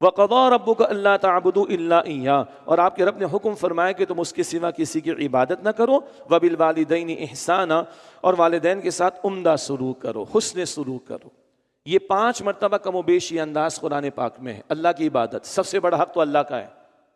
وَقَضَىٰ رَبُّكَ أَلَّا تَعْبُدُوا إِلَّا إِيَّاهُ، اور آپ کے رب نے حکم فرمایا کہ تم اس کے سوا کسی کی عبادت نہ کرو، وَبِالْوَالِدَيْنِ إِحْسَانًا، اور والدین کے ساتھ عمدہ سلوک کرو، حسن سلوک کرو۔ یہ 5 مرتبہ کم و بیش یہ انداز قرآن پاک میں ہے۔ اللہ کی عبادت، سب سے بڑا حق تو اللہ کا ہے،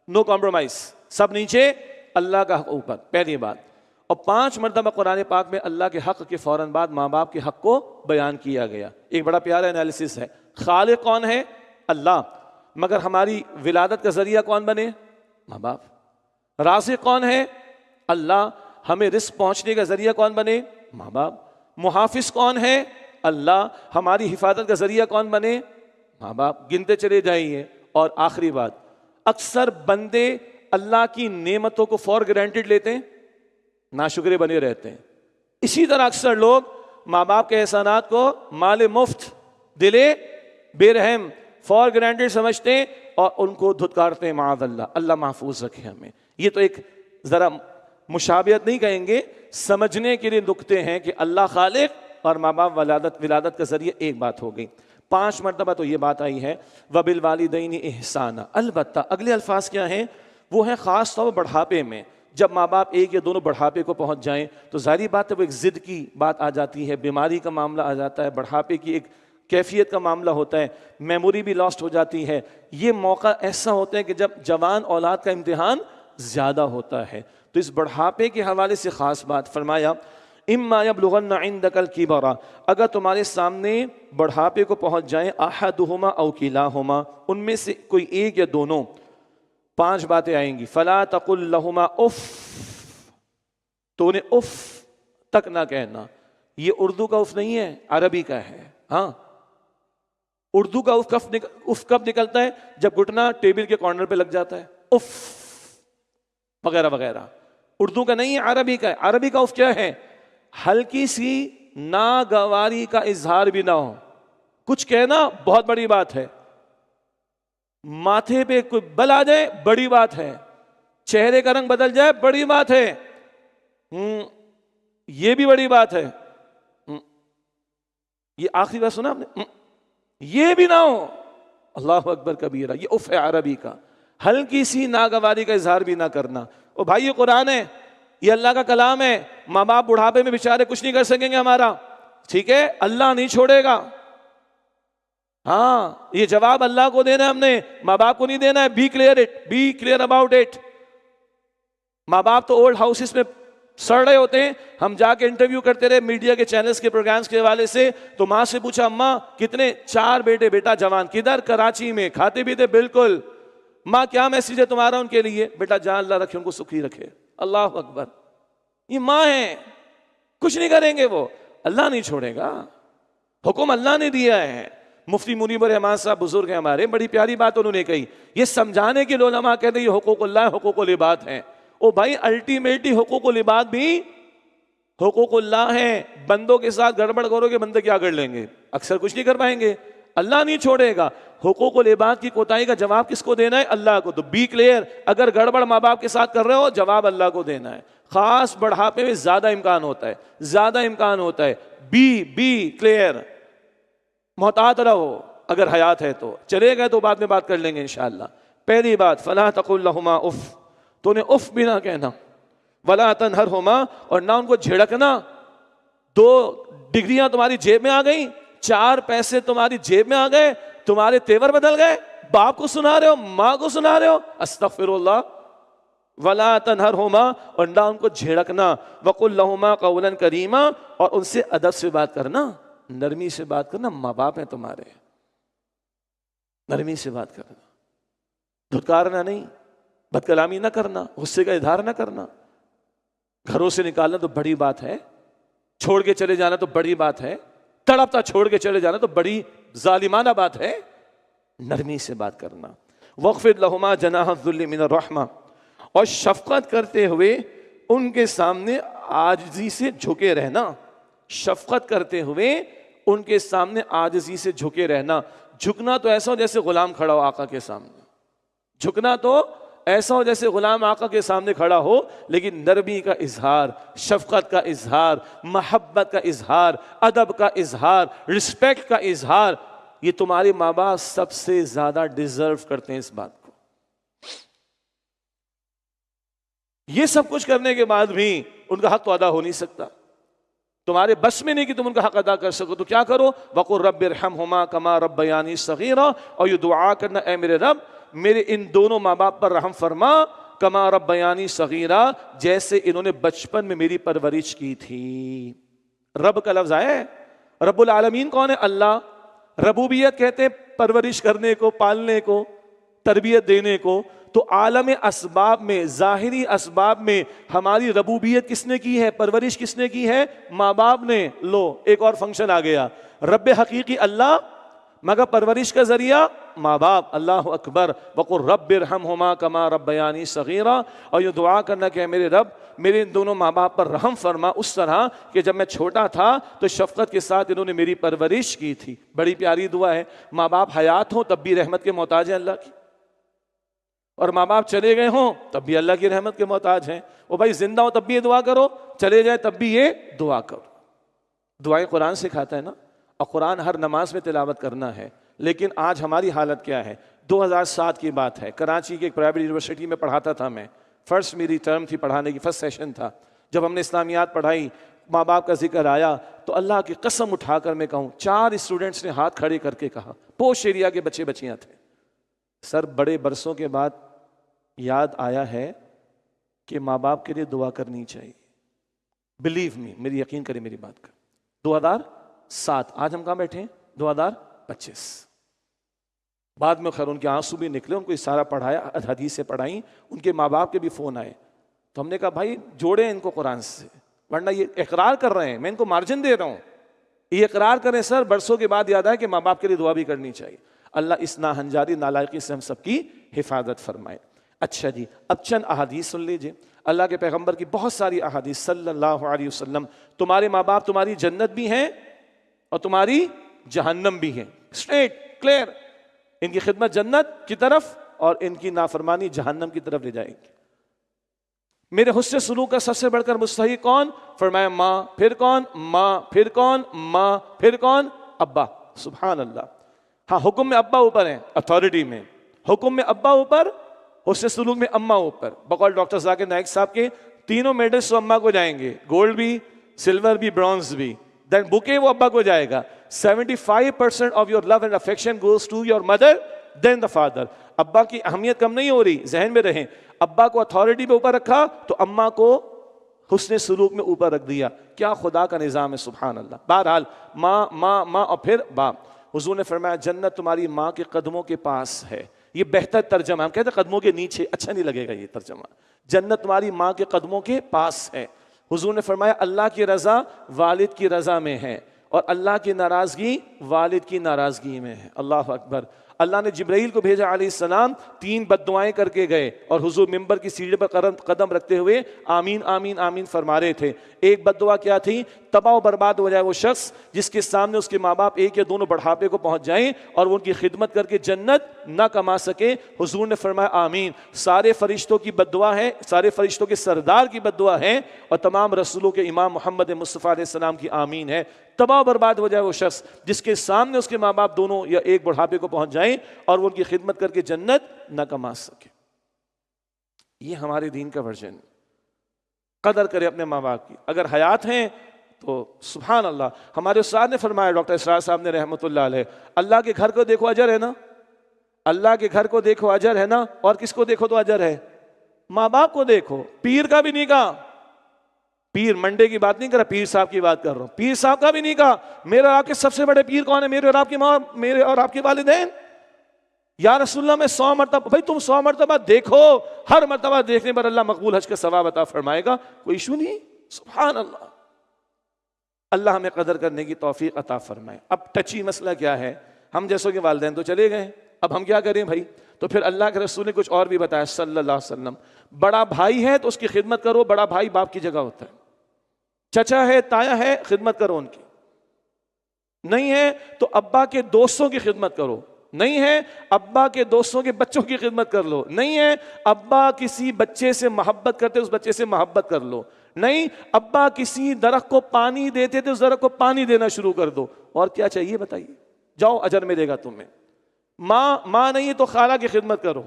نو کمپرومائز، سب نیچے، اللہ کا حق اوپر، پہلی بات۔ اور 5 مرتبہ قرآن پاک میں اللہ کے حق کے فوراً بعد ماں باپ کے حق کو بیان کیا گیا۔ ایک بڑا پیارا انالیسس ہے، خالق کون ہے؟ اللہ، مگر ہماری ولادت کا ذریعہ کون بنے؟ ماں باپ۔ رازق کون ہے؟ اللہ، ہمیں رزق پہنچنے کا ذریعہ کون بنے؟ ماں باپ۔ محافظ کون ہے؟ اللہ، ہماری حفاظت کا ذریعہ کون بنے؟ ماں باپ۔ گنتے چلے جائیے۔ اور آخری بات، اکثر بندے اللہ کی نعمتوں کو فار گرانٹیڈ لیتے ہیں، ناشکرے بنے رہتے ہیں۔ اسی طرح اکثر لوگ ماں باپ کے احسانات کو مال مفت، دلے بے رحم، فار گرانٹیڈ سمجھتے ہیں اور ان کو دھتکارتے ہیں، معاذ اللہ۔ اللہ محفوظ رکھے ہمیں۔ یہ تو ایک ذرا مشابہت نہیں کہیں گے، سمجھنے کے لیے نکتے ہیں کہ اللہ خالق اور ماں باپ ولادت کا ذریعہ ایک بات ہو گئی۔ 5 مرتبہ تو یہ بات آئی ہے، وَبِالْوَالِدَيْنِ إِحْسَانًا۔ البتہ اگلے الفاظ کیا ہیں؟ وہ ہیں خاص طور پر بڑھاپے میں، جب ماں باپ ایک یا دونوں بڑھاپے کو پہنچ جائیں تو ظاہری بات ہے وہ ایک ضد کی بات آ جاتی ہے، بیماری کا معاملہ آ جاتا ہے، بڑھاپے کی ایک کیفیت کا معاملہ ہوتا ہے، میموری بھی لاسٹ ہو جاتی ہے۔ یہ موقع ایسا ہوتا ہے کہ جب جوان اولاد کا امتحان زیادہ ہوتا ہے، تو اس بڑھاپے کے حوالے سے خاص بات فرمایا، اما یبلغن عندک الکبر، اگر تمہارے سامنے بڑھاپے کو پہنچ جائیں، احدہما او کلاہما، ان میں سے کوئی ایک یا دونوں، 5 باتیں آئیں گی، فلا تقل لہما اف، تو انہیں اف تک نہ کہنا۔ یہ اردو کا اف نہیں ہے، عربی کا ہے۔ ہاں، اردو کا اف کب نکلتا ہے؟ جب گھٹنا ٹیبل کے کارنر پہ لگ جاتا ہے، اف وغیرہ وغیرہ۔ اردو کا نہیں ہے، عربی کا ہے۔ عربی کا اف کیا ہے؟ ہلکی سی ناگواری کا اظہار بھی نہ ہو، کچھ کہنا بہت بڑی بات ہے، ماتھے پہ کوئی بل آ جائے بڑی بات ہے، چہرے کا رنگ بدل جائے بڑی بات ہے، یہ بھی بڑی بات ہے۔ یہ آخری بات سنا آپ نے؟ یہ بھی نہ ہو، اللہ اکبر کبیرہ۔ یہ اف ہے عربی کا، ہلکی سی ناگواری کا اظہار بھی نہ کرنا۔ او بھائی، یہ قرآن ہے، یہ اللہ کا کلام ہے۔ ماں باپ بڑھاپے میں بیچارے کچھ نہیں کر سکیں گے ہمارا، ٹھیک ہے؟ اللہ نہیں چھوڑے گا۔ ہاں، یہ جواب اللہ کو دینا ہے، ہم نے ماں باپ کو نہیں دینا ہے۔ Be clear about it. ماں باپ تو اولڈ ہاؤسز میں سڑ رہے ہوتے ہیں۔ ہم جا کے انٹرویو کرتے رہے میڈیا کے چینلز کے پروگرامز کے حوالے سے، تو ماں سے پوچھا، اماں کتنے؟ 4 بیٹے۔ بیٹا جوان کدھر؟ کراچی میں۔ کھاتے بھی تھے؟ بالکل۔ ماں کیا میسیج ہے تمہارا ان کے لیے؟ بیٹا جان اللہ رکھے ان کو سکھی رکھے۔ اللہ اکبر، یہ ماں ہیں، کچھ نہیں کریں گے وہ، اللہ نہیں چھوڑے گا، حکم اللہ نے دیا ہے۔ مفتی منیب الرحمان صاحب بزرگ ہیں ہمارے، بڑی پیاری بات انہوں نے کہی، یہ سمجھانے کے لیے علماء کہتے ہیں یہ حقوق اللہ، حقوق العباد ہیں۔ او بھائی، الٹیمیٹلی حقوق العباد بھی حقوق اللہ ہیں۔ بندوں کے ساتھ گڑبڑ کرو گے، بندے کیا کر لیں گے؟ اکثر کچھ نہیں کر پائیں گے، اللہ نہیں چھوڑے گا۔ حقوق العباد کی کوتاہی کا جواب کس کو دینا ہے؟ اللہ کو۔ تو بی کلیئر، اگر گڑبڑ ماں باپ کے ساتھ کر رہے ہو، جواب اللہ کو دینا ہے۔ خاص بڑھاپے میں زیادہ امکان ہوتا ہے، زیادہ امکان ہوتا ہے۔ بی کلیئر، محتاط رہو اگر حیات ہے تو۔ چلے گئے تو بعد میں بات کر لیں گے انشاءاللہ۔ پہلی بات، فلا تقل لہما اف، تو انہیں اف بھی نہ کہنا، ولا تنہرہما، اور نہ ان کو جھڑکنا۔ 2 ڈگریاں تمہاری جیب میں آ گئیں، 4 پیسے تمہاری جیب میں آ گئے، تمہارے تیور بدل گئے، باپ کو سنا رہے ہو، ماں کو سنا رہے ہو، استغفر اللہ۔ ولا تنہرہما، اور نہ ان کو جھڑکنا، وقل لہما قولا کریما، اور ان سے ادب سے بات کرنا، نرمی سے بات کرنا۔ ماں باپ ہیں تمہارے، نرمی سے بات کرنا، دھتکارنا نہیں، بد کلامی نہ کرنا، غصے کا اظہار نہ کرنا۔ گھروں سے نکالنا تو بڑی بات ہے، چھوڑ کے چلے جانا تو بڑی بات ہے، تڑپتا چھوڑ کے چلے جانا تو بڑی ظالمانہ بات ہے۔ نرمی سے بات کرنا۔ وَاخْفِضْ لَهُمَا جَنَاحَ الذُّلِّ مِنَ الرَّحْمَةِ، اور شفقت کرتے ہوئے ان کے سامنے عاجزی سے جھکے رہنا۔ شفقت کرتے ہوئے ان کے سامنے عاجزی سے جھکے رہنا۔ جھکنا تو ایسا ہو جیسے غلام کھڑا ہو آقا کے سامنے، جھکنا تو ایسا ہو جیسے غلام آقا کے سامنے کھڑا ہو، لیکن نرمی کا اظہار، شفقت کا اظہار، محبت کا اظہار، ادب کا اظہار، رسپیکٹ کا اظہار، یہ تمہارے ماں باپ سب سے زیادہ ڈیزرو کرتے ہیں اس بات کو. یہ سب کچھ کرنے کے بعد بھی ان کا حق تو ادا ہو نہیں سکتا. تمہارے بس میں نہیں کہ تم ان کا حق ادا کر سکو, تو کیا کرو؟ وَقُلْ رَبِّ ارْحَمْهُمَا كَمَا رَبَّيَانِي صَغِيرًا, اور یہ دعا کرنا, اے میرے رب میرے ان دونوں ماں باپ پر رحم فرما, کما ربیانی صغیرہ, جیسے انہوں نے بچپن میں میری پرورش کی تھی. رب کا لفظ آیا ہے. رب العالمین کون ہے؟ اللہ. ربوبیت کہتے ہیں پرورش کرنے کو, پالنے کو, تربیت دینے کو. تو عالم اسباب میں, ظاہری اسباب میں ہماری ربوبیت کس نے کی ہے؟ پرورش کس نے کی ہے؟ ماں باپ نے. لو ایک اور فنکشن آ گیا. رب حقیقی اللہ, مگر پرورش کا ذریعہ ماں باپ. اللہ اکبر. وقل رب ارحمہما کما ربیانی صغیرا, اور یہ دعا کرنا کہ میرے رب میرے ان دونوں ماں باپ پر رحم فرما اس طرح کہ جب میں چھوٹا تھا تو شفقت کے ساتھ انہوں نے میری پرورش کی تھی. بڑی پیاری دعا ہے. ماں باپ حیات ہوں تب بھی رحمت کے محتاج ہیں اللہ کی, اور ماں باپ چلے گئے ہوں تب بھی اللہ کی رحمت کے محتاج ہیں. وہ بھائی زندہ ہو تب بھی یہ دعا کرو, چلے جائے تب بھی یہ دعا کرو. دعائیں قرآن سکھاتا ہے نا, اور قرآن ہر نماز میں تلاوت کرنا ہے. لیکن آج ہماری حالت کیا ہے؟ 2007 کی بات ہے, کراچی کی ایک پرائیویٹ یونیورسٹی میں پڑھاتا تھا میں. فرسٹ میری ٹرم تھی پڑھانے کی, فرسٹ سیشن تھا. جب ہم نے اسلامیات پڑھائی, ماں باپ کا ذکر آیا, تو اللہ کی قسم اٹھا کر میں کہوں 4 اسٹوڈنٹس نے ہاتھ کھڑے کر کے کہا, پوش ایریا کے بچے بچیاں تھے, سر بڑے برسوں کے بعد یاد آیا ہے کہ ماں باپ کے لیے دعا کرنی چاہیے. بلیو می, میری یقین کرے میری بات کا. 2007, آج ہم کہاں بیٹھے ہیں؟ 2025. بعد میں خیر ان کے آنسو بھی نکلے, ان کو سارا پڑھایا, حدیثیں پڑھائیں, ان کے ماں باپ کے بھی فون آئے. تو ہم نے کہا بھائی جوڑیں ان کو قرآن سے, ورنہ یہ اقرار کر رہے ہیں, میں ان کو مارجن دے رہا ہوں, یہ اقرار کریں سر. برسوں کے بعد یاد آئے کہ ماں باپ کے لیے دعا بھی کرنی چاہیے. اللہ اس ناہنجاری نالائقی سے ہم سب کی حفاظت فرمائے. اچھا جی, اب چند احادیث سن لیجئے. اللہ کے پیغمبر کی بہت ساری احادیث صلی اللہ علیہ وسلم. تمہارے ماں باپ تمہاری جنت بھی ہیں اور تمہاری جہنم بھی ہیں, اسٹریٹ کلیئر. ان کی خدمت جنت کی طرف اور ان کی نافرمانی جہنم کی طرف لے جائے گی. میرے حسن سلوک کا سب سے بڑھ کر مستحق کون؟ فرمایا ماں. پھر کون؟ ماں. پھر کون؟ ماں. پھر کون؟ ابا. سبحان اللہ. ہاں حکم میں ابا اوپر ہیں, اتھارٹی میں حکم میں ابا اوپر, حسن سلوک میں اماں اوپر. بقول ڈاکٹر ذاکر نائک صاحب کے تینوں میڈلز تو اماں کو جائیں گے, گولڈ بھی, سلور بھی, برونز بھی. دین بوکے وہ ابا کو جائے گا. 75% of your love and affection goes to your mother then the father. ابا کی اہمیت کم نہیں ہو رہی, ذہن میں رہیں. ابا کو اتھارٹی پہ اوپر رکھا تو اماں کو حسن سلوک میں اوپر رکھ دیا. کیا خدا کا نظام ہے, سبحان اللہ. بہرحال ماں ماں ماں اور پھر باپ. حضور نے فرمایا جنت تمہاری ماں کے قدموں کے پاس ہے. یہ بہتر ترجمہ, ہم کہتے ہیں قدموں کے نیچے, اچھا نہیں لگے گا یہ ترجمہ. جنت تمہاری ماں کے قدموں کے پاس ہے. حضور نے فرمایا اللہ کی رضا والد کی رضا میں ہے, اور اللہ کی ناراضگی والد کی ناراضگی میں ہے. اللہ اکبر. اللہ نے جبرائیل کو بھیجا علیہ السلام, 3 بد دعائیں کر کے گئے, اور حضور منبر کی سیڑھی پر قدم رکھتے ہوئے آمین آمین آمین فرما رہے تھے. ایک بد دعا کیا تھی؟ تباہ و برباد ہو جائے وہ شخص جس کے سامنے اس کے ماں باپ ایک یا دونوں بڑھاپے کو پہنچ جائیں اور وہ ان کی خدمت کر کے جنت نہ کما سکے. حضور نے فرمایا آمین. سارے فرشتوں کی بد دعا ہے, سارے فرشتوں کے سردار کی بد دعا ہے, اور تمام رسولوں کے امام محمد مصطفیٰ علیہ السلام کی آمین ہے. تباہ و برباد ہو جائے وہ شخص جس کے سامنے اس کے ماں باپ دونوں یا ایک بڑھاپے کو پہنچ جائیں اور وہ ان کی خدمت کر کے جنت نہ کما سکے. یہ ہمارے دین کا ورژن. قدر کرے اپنے ماں باپ کی. اگر حیات ہیں تو سبحان اللہ. ہمارے استاد نے فرمایا, ڈاکٹر اسرار صاحب نے رحمۃ اللہ علیہ, اللہ کے گھر کو دیکھو اجر ہے نا, اللہ کے گھر کو دیکھو اجر ہے نا, اور کس کو دیکھو تو اجر ہے؟ ماں باپ کو دیکھو. پیر کا بھی نہیں کہا, پیر منڈے کی بات نہیں کر رہا, پیر صاحب کی بات کر رہا ہوں. پیر صاحب کا بھی نہیں کہا. میرے اور آپ کے سب سے بڑے پیر کون ہیں؟ میرے اور آپ کی ماں, میرے اور آپ کے والدین. یا رسول اللہ میں 100 مرتبہ, بھائی تم 100 مرتبہ دیکھو, ہر مرتبہ دیکھنے پر اللہ مقبول حج کا ثواب عطا فرمائے گا, کوئی ایشو نہیں. سبحان اللہ. اللہ ہمیں قدر کرنے کی توفیق عطا فرمائے. اب ٹچی مسئلہ کیا ہے, ہم جیسوں کے والدین تو چلے گئے, اب ہم کیا کریں بھائی؟ تو پھر اللہ کے رسول نے کچھ اور بھی بتایا صلی اللہ علیہ وسلم. بڑا بھائی ہے تو اس کی خدمت کرو, بڑا بھائی باپ کی جگہ ہوتا ہے. چچا ہے, تایا ہے, خدمت کرو ان کی. نہیں ہے تو ابا کے دوستوں کی خدمت کرو. نہیں ہے ابا کے دوستوں کے بچوں کی خدمت کر لو. نہیں ہے ابا کسی بچے سے محبت کرتے اس بچے سے محبت کر لو. نہیں ابا کسی درخت کو پانی دیتے تھے اس درخت کو پانی دینا شروع کر دو. اور کیا چاہیے بتائیے؟ جاؤ اجر ملے گا تمہیں. ماں نہیں ہے تو خالہ کی خدمت کرو,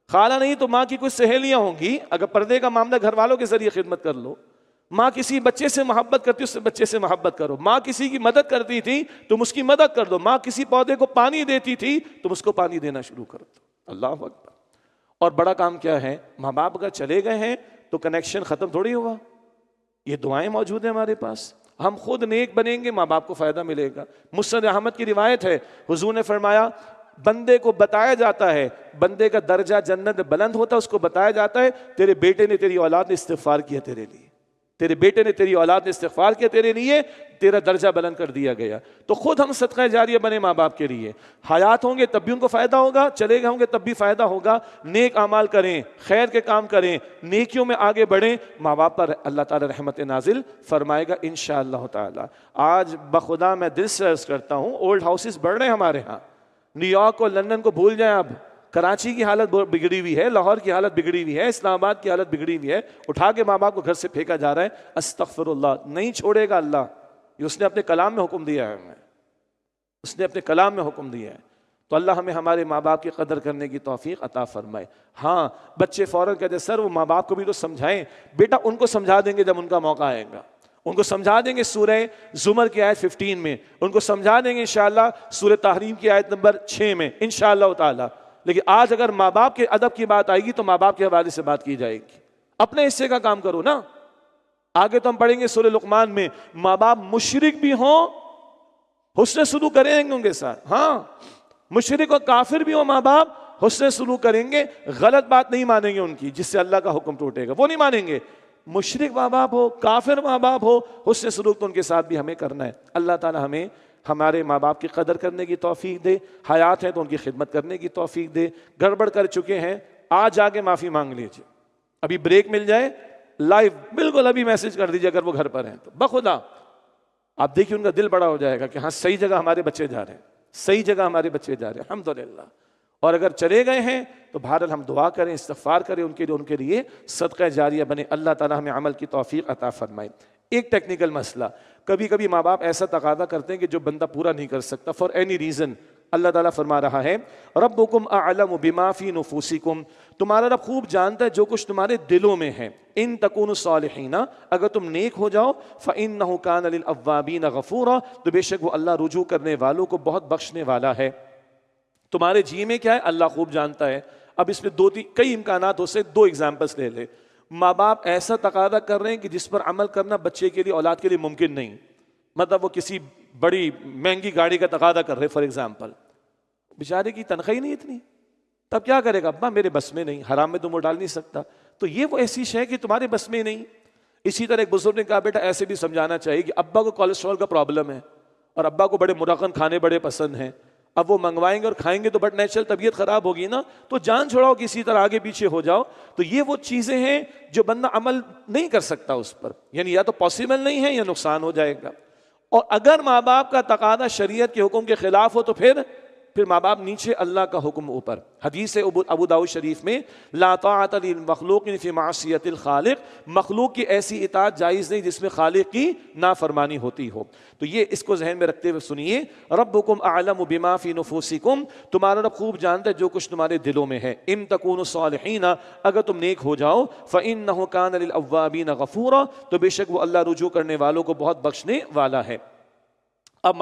خالہ نہیں تو ماں کی کچھ سہیلیاں ہوں گی, اگر پردے کا معاملہ گھر والوں کے ذریعے خدمت کر لو. ماں کسی بچے سے محبت کرتی اس سے بچے سے محبت کرو. ماں کسی کی مدد کرتی تھی تم اس کی مدد کر دو. ماں کسی پودے کو پانی دیتی تھی تم اس کو پانی دینا شروع کر دو. اللہ اکبر. اور بڑا کام کیا ہے, ماں باپ اگر چلے گئے ہیں تو کنیکشن ختم تھوڑی ہوا. یہ دعائیں موجود ہیں ہمارے پاس, ہم خود نیک بنیں گے ماں باپ کو فائدہ ملے گا. مسند احمد کی روایت ہے, حضور نے فرمایا بندے کو بتایا جاتا ہے, بندے کا درجہ جنت بلند ہوتا ہے, اس کو بتایا جاتا ہے تیرے بیٹے نے تیری اولاد نے استغفار کیا تیرے لیے, تیرے بیٹے نے تیری اولاد نے استغفار کیا تیرے لیے, تیرا درجہ بلند کر دیا گیا. تو خود ہم صدقہ جاریہ بنے ماں باپ کے لیے. حیات ہوں گے تب بھی ان کو فائدہ ہوگا, چلے گئے ہوں گے تب بھی فائدہ ہوگا. نیک اعمال کریں, خیر کے کام کریں, نیکیوں میں آگے بڑھیں, ماں باپ پر اللہ تعالی رحمت نازل فرمائے گا انشاءاللہ تعالی. آج بخدا میں دل سے عرض کرتا ہوں, اولڈ ہاؤسز بڑھ رہے ہیں ہمارے ہاں. نیو یارک اور لندن کو بھول جائیں, اب کراچی کی حالت بگڑی ہوئی ہے, لاہور کی حالت بگڑی ہوئی ہے, اسلام آباد کی حالت بگڑی ہوئی ہے. اٹھا کے ماں باپ کو گھر سے پھینکا جا رہا ہے. استغفر اللہ, نہیں چھوڑے گا اللہ. یہ اس نے اپنے کلام میں حکم دیا ہے ہمیں, اس نے اپنے کلام میں حکم دیا ہے. تو اللہ ہمیں ہمارے ماں باپ کی قدر کرنے کی توفیق عطا فرمائے. ہاں بچے فوراً کہتے سر وہ ماں باپ کو بھی تو سمجھائیں. بیٹا ان کو سمجھا دیں گے جب ان کا موقع آئے گا, ان کو سمجھا دیں گے سورہ زمر کی آیت 15 میں, ان کو سمجھا دیں گے انشاءاللہ سورہ تحریم کی آیت نمبر 6 میں انشاءاللہ تعالی. لیکن آج اگر ماں باپ کے ادب کی بات آئے گی تو ماں باپ کے حوالے سے بات کی جائے گی. اپنے حصے کا کام کرو نا. آگے تو ہم پڑھیں گے سورہ لقمان میں, ماں باپ مشرک بھی ہوں حسن سلوک کریں گے ان کے ساتھ. ہاں مشرک اور کافر بھی ہوں ماں باپ حسن سلوک کریں گے, غلط بات نہیں مانیں گے ان کی جس سے اللہ کا حکم ٹوٹے گا, وہ نہیں مانیں گے. مشرک ماں باپ ہو, کافر ماں باپ ہو, حسن سلوک تو ان کے ساتھ بھی ہمیں کرنا ہے. اللہ تعالی ہمیں ہمارے ماں باپ کی قدر کرنے کی توفیق دے. حیات ہیں تو ان کی خدمت کرنے کی توفیق دے. گڑبڑ کر چکے ہیں آج آ کے معافی مانگ لیجیے, ابھی بریک مل جائے لائیو بالکل ابھی میسج کر دیجیے اگر وہ گھر پر ہیں تو. بخدا آپ دیکھیے ان کا دل بڑا ہو جائے گا کہ ہاں صحیح جگہ ہمارے بچے جا رہے ہیں, صحیح جگہ ہمارے بچے جا رہے ہیں الحمدللہ. اور اگر چلے گئے ہیں تو بہرحال ہم دعا کریں, استغفار کریں ان کے لیے صدقہ جاریہ بنے. اللہ تعالی ہمیں عمل کی توفیق عطا فرمائے. ایک ٹیکنیکل مسئلہ, کبھی کبھی ماں باپ ایسا تقاضا کرتے ہیں کہ جو بندہ پورا نہیں کر سکتا فار اینی ریزن. اللہ تعالیٰ فرما رہا ہے ربکم اعلم بما فی نفوسکم, تمہارا رب خوب جانتا ہے جو کچھ تمہارے دلوں میں ہے. ان تکونوا صالحین, اگر تم نیک ہو جاؤ, فانہ کان للاوابین غفورا, تو بے شک وہ اللہ رجوع کرنے والوں کو بہت بخشنے والا ہے. تمہارے جی میں کیا ہے اللہ خوب جانتا ہے. اب اس میں کئی امکانات ہو سے, 2 ایگزامپلس لے لے. ماں باپ ایسا تقاضا کر رہے ہیں کہ جس پر عمل کرنا بچے کے لیے اولاد کے لیے ممکن نہیں. مطلب وہ کسی بڑی مہنگی گاڑی کا تقاضا کر رہے فار ایگزامپل, بیچارے کی تنخواہ ہی نہیں اتنی, تب کیا کرے گا؟ ابا میرے بس میں نہیں, حرام میں تم وہ ڈال نہیں سکتا. تو یہ وہ ایسی شے کہ تمہارے بس میں نہیں. اسی طرح ایک بزرگ نے کہا بیٹا ایسے بھی سمجھانا چاہیے کہ ابا کو کولیسٹرول کا پرابلم ہے اور ابا کو بڑے مرغن کھانے بڑے پسند ہیں, اب وہ منگوائیں گے اور کھائیں گے تو بٹ نیچرل طبیعت خراب ہوگی نا, تو جان چھوڑاؤ کسی طرح آگے پیچھے ہو جاؤ. تو یہ وہ چیزیں ہیں جو بندہ عمل نہیں کر سکتا اس پر, یعنی یا تو پاسبل نہیں ہے یا نقصان ہو جائے گا. اور اگر ماں باپ کا تقاضا شریعت کے حکم کے خلاف ہو تو پھر ماں باپ نیچے, اللہ کا حکم اوپر. حدیث ابو داؤد شریف میں لا طاعت للمخلوق فی معصیت الخالق, مخلوق کی ایسی اطاعت جائز نہیں جس میں خالق کی نافرمانی ہوتی ہو. تو یہ اس کو ذہن میں رکھتے ہوئے سنیے, ربکم اعلم بما فی نفوسکم, تمہارا رب خوب جانتا ہے جو کچھ تمہارے دلوں میں ہے. ان تکونوا صالحین, اگر تم نیک ہو جاؤ, فانہ کان للاوابین غفورا, تو بے شک وہ اللہ رجوع کرنے والوں کو بہت بخشنے والا ہے.